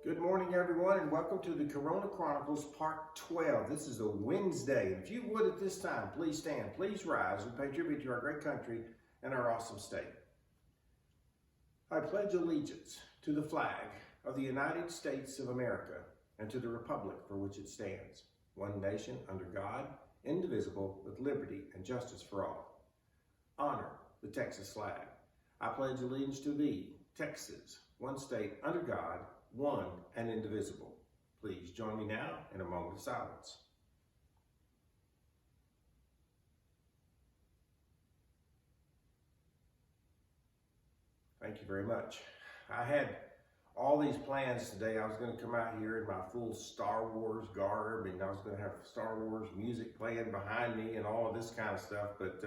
Good morning, everyone, and welcome to the Chronicles Part 12. This is a Wednesday. If you would at this time, please stand, please rise, and pay tribute to our great country and our awesome state. I pledge allegiance to the flag of the United States of America and to the republic for which it stands, one nation under God, indivisible, with liberty and justice for all. Honor the Texas flag. I pledge allegiance to thee, Texas, one state under God, one and indivisible. Please join me now in a moment of silence. Thank you very much. I had all these plans today. I was going to come out here in my full Star Wars garb, and I was going to have Star Wars music playing behind me and all of this kind of stuff, but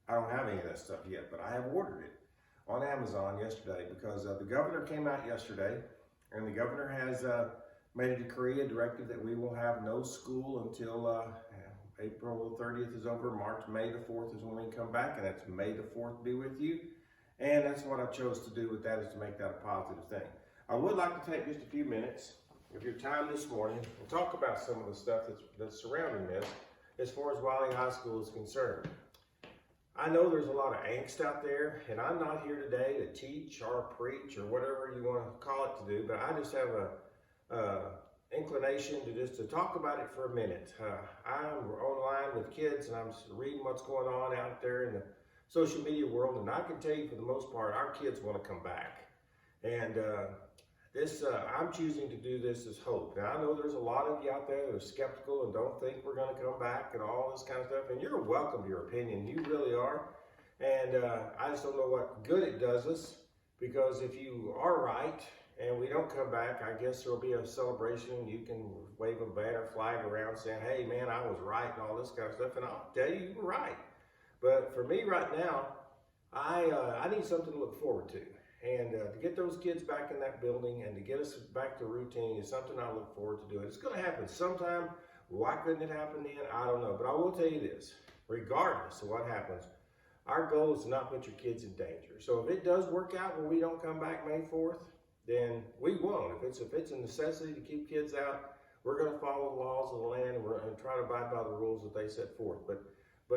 I don't have any of that stuff yet, but I have ordered it on Amazon yesterday because the governor came out yesterday. And the governor has made a decree, a directive that we will have no school until April 30th is over. May the 4th is when we come back, and that's May the 4th be with you. And that's what I chose to do with that, is to make that a positive thing. I would like to take just a few minutes of your time this morning and talk about some of the stuff that's surrounding this as far as Wiley High School is concerned. I know there's a lot of angst out there, and I'm not here today to teach or preach or whatever you want to call it to do, but I just have a inclination to talk about it for a minute. I'm online with kids, and I'm reading what's going on out there in the social media world, and I can tell you for the most part, our kids want to come back. And I'm choosing to do this as hope. Now, I know there's a lot of you out there that are skeptical and don't think we're going to come back and all this kind of stuff, and you're welcome to your opinion. You really are. And I just don't know what good it does us, because if you are right and we don't come back, I guess there'll be a celebration. You can wave a banner flag around saying, hey, man, I was right and all this kind of stuff, and I'll tell you, you were right. But for me right now, I need something to look forward to. And to get those kids back in that building and to get us back to routine is something I look forward to doing. It's going to happen sometime. Why couldn't it happen then? I don't know. But I will tell you this, regardless of what happens, our goal is to not put your kids in danger. So if it does work out when we don't come back May 4th, then we won't. If it's a necessity to keep kids out, we're going to follow the laws of the land, and we're going to try to abide by the rules that they set forth. But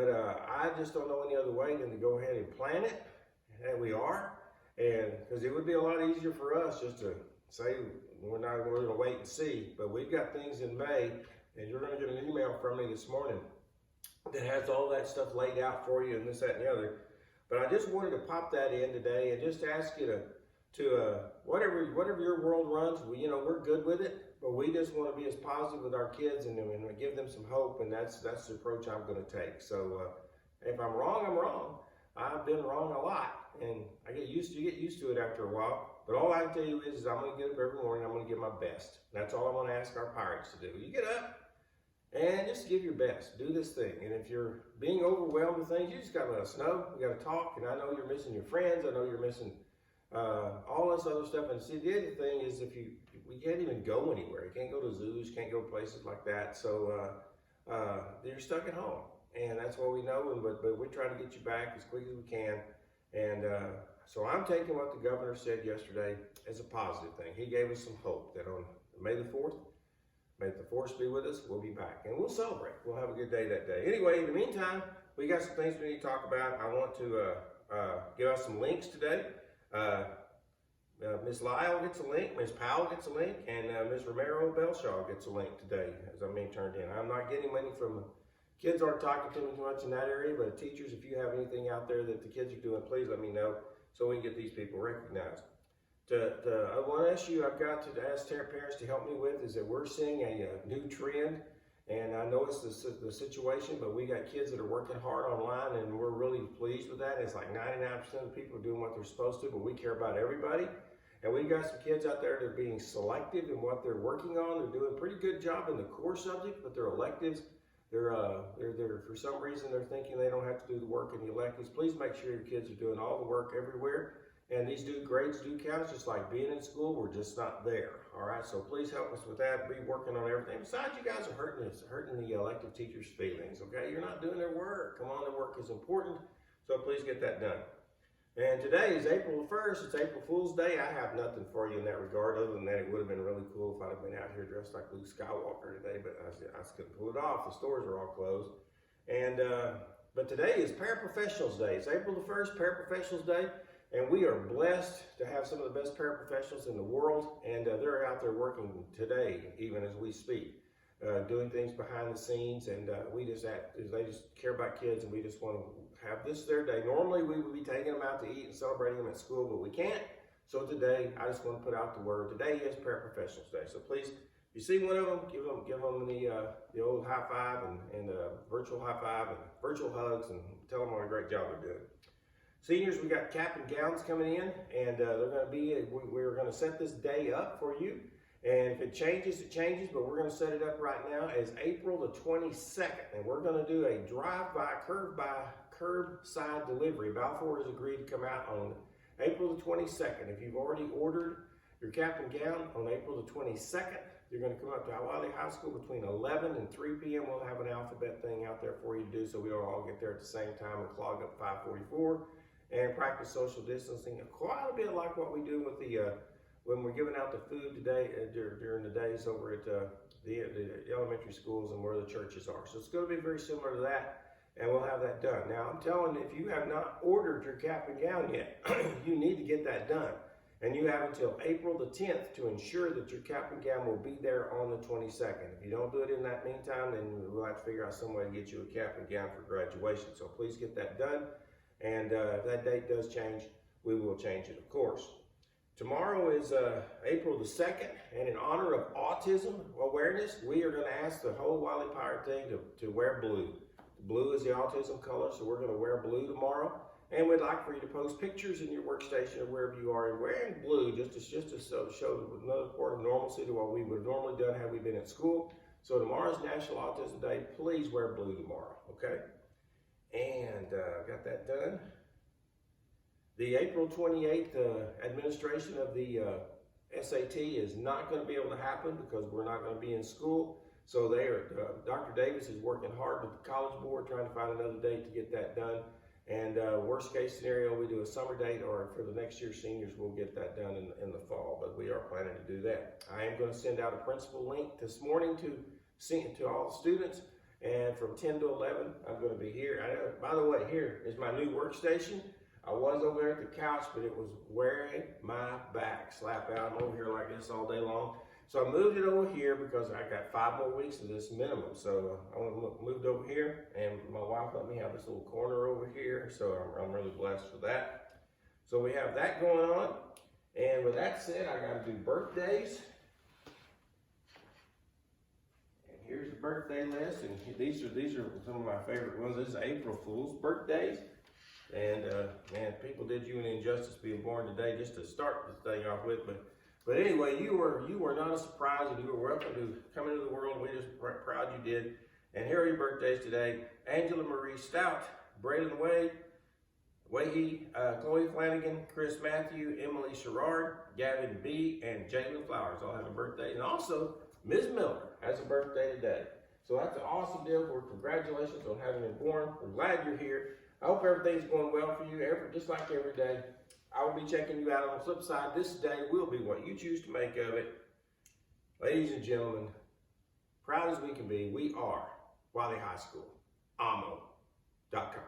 I just don't know any other way than to go ahead and plan it, and we are. And because it would be a lot easier for us just to say we're going to wait and see, but we've got things in May, and you're going to get an email from me this morning that has all that stuff laid out for you and this, that, and the other. But I just wanted to pop that in today and just ask you to whatever your world runs, we're good with it, but we just want to be as positive with our kids and give them some hope, and that's the approach I'm going to take. So if I'm wrong, I'm wrong. I've been wrong a lot, and you get used to it after a while. But all I can tell you is I'm going to get up every morning. I'm going to give my best. That's all I want to ask our Pirates to do. You get up and just give your best. Do this thing. And if you're being overwhelmed with things, you just got to let us know. We got to talk. And I know you're missing your friends. I know you're missing all this other stuff. And see, the other thing is we can't even go anywhere. You can't go to zoos. You can't go places like that. So you're stuck at home. And that's what we know, but we try to get you back as quick as we can. And so I'm taking what the governor said yesterday as a positive thing. He gave us some hope that on May the 4th, may the force be with us, we'll be back. And we'll celebrate. We'll have a good day that day. Anyway, in the meantime, we got some things we need to talk about. I want to give us some links today. Ms. Lyle gets a link, Ms. Powell gets a link, and Ms. Romero Belshaw gets a link today as I'm being turned in. I'm not getting money from kids aren't talking to me too much in that area, but teachers, if you have anything out there that the kids are doing, please let me know so we can get these people recognized. One issue I've got to ask parents to help me with is that we're seeing a new trend, and I know it's the situation, but we got kids that are working hard online, and we're really pleased with that. It's like 99% of the people are doing what they're supposed to, but we care about everybody. And we got some kids out there that are being selective in what they're working on. They're doing a pretty good job in the core subject, but their electives, they're for some reason they're thinking they don't have to do the work in the electives. Please make sure your kids are doing all the work everywhere. And these grades do count. It's just like being in school. We're just not there. All right. So please help us with that. Be working on everything. Besides, you guys are hurting the elective teachers' feelings. Okay. You're not doing their work. Come on, their work is important. So please get that done. And today is April the 1st. It's April Fool's Day. I have nothing for you in that regard, other than that it would have been really cool if I'd have been out here dressed like Luke Skywalker today, but I just couldn't pull it off. The stores are all closed. And but today is Paraprofessionals Day. It's April the 1st, Paraprofessionals Day, and we are blessed to have some of the best paraprofessionals in the world, and they're out there working today, even as we speak. Doing things behind the scenes, and they just care about kids, and we just want to have this their day. Normally we would be taking them out to eat and celebrating them at school, but we can't. So today, I just want to put out the word. Today is Paraprofessionals Day. So please, if you see one of them, give them the old high five and virtual high five and virtual hugs, and tell them what a great job they're doing. Seniors, we got cap and gowns coming in, and we're going to set this day up for you. And if it changes, it changes, but we're going to set it up right now as April the 22nd. And we're going to do a drive-by, curbside delivery. Balfour has agreed to come out on April the 22nd. If you've already ordered your cap and gown on April the 22nd, you're going to come up to Hiawatha High School between 11 and 3 p.m. We'll have an alphabet thing out there for you to do, so we don't all get there at the same time and clog up 544 and practice social distancing. Quite a bit like what we do with the when we're giving out the food today during the days over at the elementary schools and where the churches are. So it's going to be very similar to that, and we'll have that done. Now, I'm telling you, if you have not ordered your cap and gown yet, you need to get that done. And you have until April the 10th to ensure that your cap and gown will be there on the 22nd. If you don't do it in that meantime, then we'll have to figure out some way to get you a cap and gown for graduation. So please get that done. And if that date does change, we will change it, of course. Tomorrow is April the 2nd, and in honor of autism awareness, we are going to ask the whole Wiley Pirate team to wear blue. Blue is the autism color, so we're going to wear blue tomorrow. And we'd like for you to post pictures in your workstation or wherever you are and wearing blue, just to show another part of normalcy to what we would have normally done had we been at school. So tomorrow's National Autism Day. Please wear blue tomorrow, okay? And got that done. The April 28th administration of the SAT is not going to be able to happen because we're not going to be in school. So Dr. Davis is working hard with the College Board trying to find another date to get that done. And worst case scenario, we do a summer date, or for the next year seniors, we'll get that done in the fall. But we are planning to do that. I am going to send out a principal link this morning to all the students. And from 10 to 11, I'm going to be here. By the way, here is my new workstation. I was over there at the couch, but it was wearing my back. Slap out. I'm over here like this all day long. So I moved it over here because I got 5 more weeks of this minimum. So I moved over here, and my wife let me have this little corner over here. So I'm really blessed for that. So we have that going on. And with that said, I got to do birthdays. And here's the birthday list. And these are some of my favorite ones. This is April Fool's birthdays. And man, people did you an injustice being born today, just to start this thing off with. But anyway, you were not a surprise, and you were welcome to come into the world. We're just proud you did. And here are your birthdays today: Angela Marie Stout, Braylon Wade, Chloe Flanagan, Chris Matthew, Emily Sherrard, Gavin B, and Jalen Flowers all have a birthday. And also, Ms. Miller has a birthday today. So that's an awesome deal. Congratulations on having been born. We're glad you're here. I hope everything's going well for you, just like every day. I will be checking you out on the flip side. This day will be what you choose to make of it. Ladies and gentlemen, proud as we can be, we are Wiley High School, AMO.com.